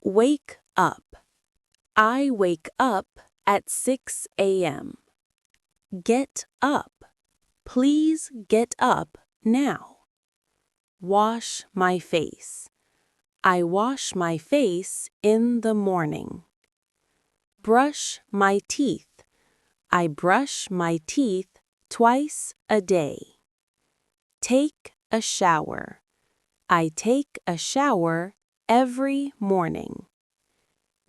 Wake up. I wake up at 6 a.m. Get up. Please get up now. Wash my face. I wash my face in the morning. Brush my teeth. I brush my teeth twice a day. Take a shower. I take a shower every morning.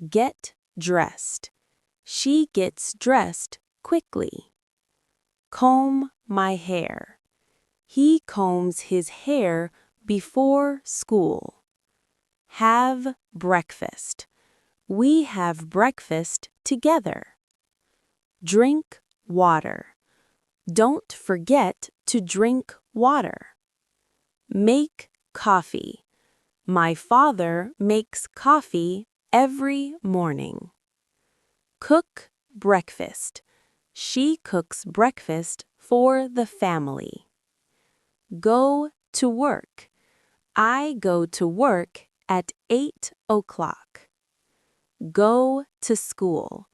Get dressed. She gets dressed quickly. Comb my hair. He combs his hair before school. Have breakfast. We have breakfast together. Drink water. Don't forget to drink water. Make coffee. My father makes coffee every morning. Cook breakfast. She cooks breakfast for the family. Go to work. I go to work at 8 o'clock. Go to school.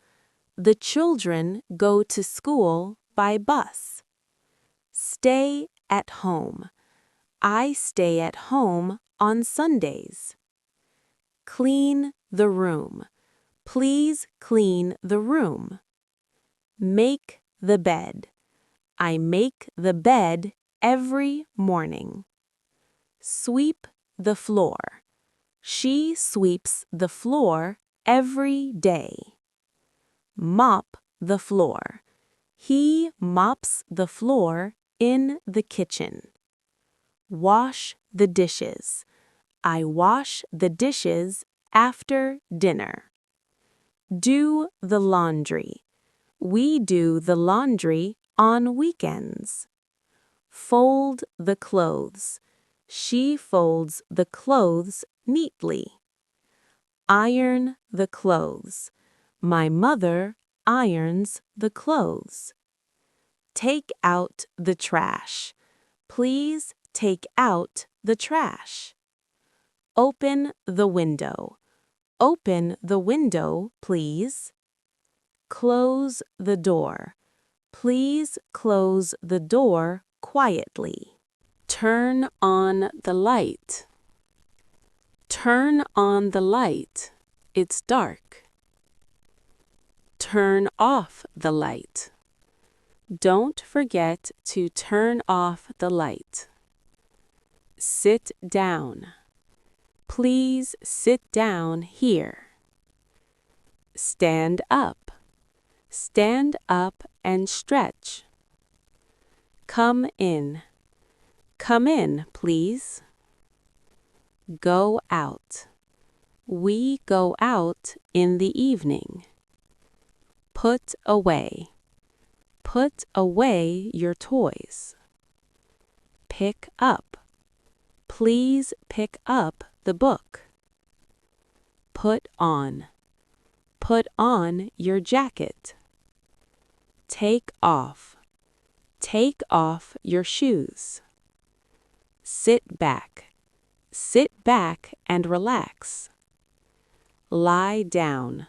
The children go to school by bus. Stay at home. I stay at home on Sundays. Clean the room. Please clean the room. Make the bed. I make the bed every morning. Sweep the floor. She sweeps the floor every day. Mop the floor. He mops the floor in the kitchen. Wash the dishes. I wash the dishes after dinner. Do the laundry. We do the laundry on weekends. Fold the clothes. She folds the clothes neatly. Iron the clothes. My mother irons the clothes. Take out the trash. Please take out the trash. Open the window. Open the window, please. Close the door. Please close the door quietly. Turn on the light. Turn on the light. It's dark. Turn off the light. Don't forget to turn off the light. Sit down. Please sit down here. Stand up. Stand up and stretch. Come in. Come in, please. Go out. We go out in the evening. Put away. Put away your toys. Pick up. Please pick up the book. Put on. Put on your jacket. Take off. Take off your shoes. Sit back. Sit back and relax. Lie down.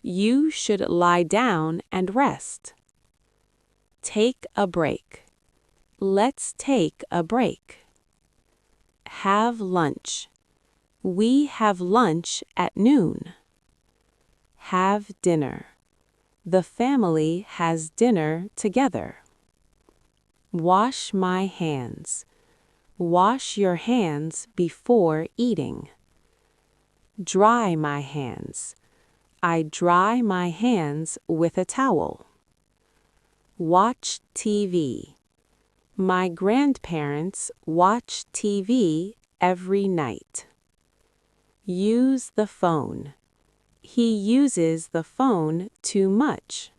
You should lie down and rest. Take a break. Let's take a break. Have lunch. We have lunch at noon. Have dinner. The family has dinner together. Wash my hands. Wash your hands before eating. Dry my hands. I dry my hands with a towel. Watch TV. My grandparents watch TV every night. Use the phone. He uses the phone too much.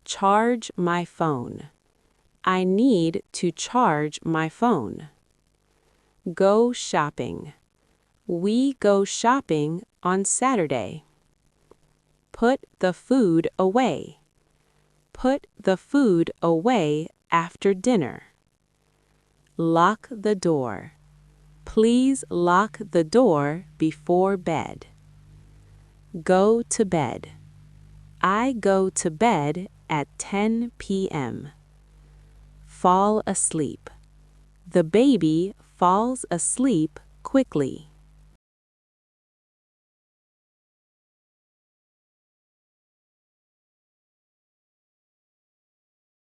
Charge my phone. I need to charge my phone. Go shopping. We go shopping on Saturday. Put the food away. Put the food away after dinner. Lock the door. Please lock the door before bed. Go to bed. I go to bed at 10 p.m. Fall asleep. The baby falls asleep quickly.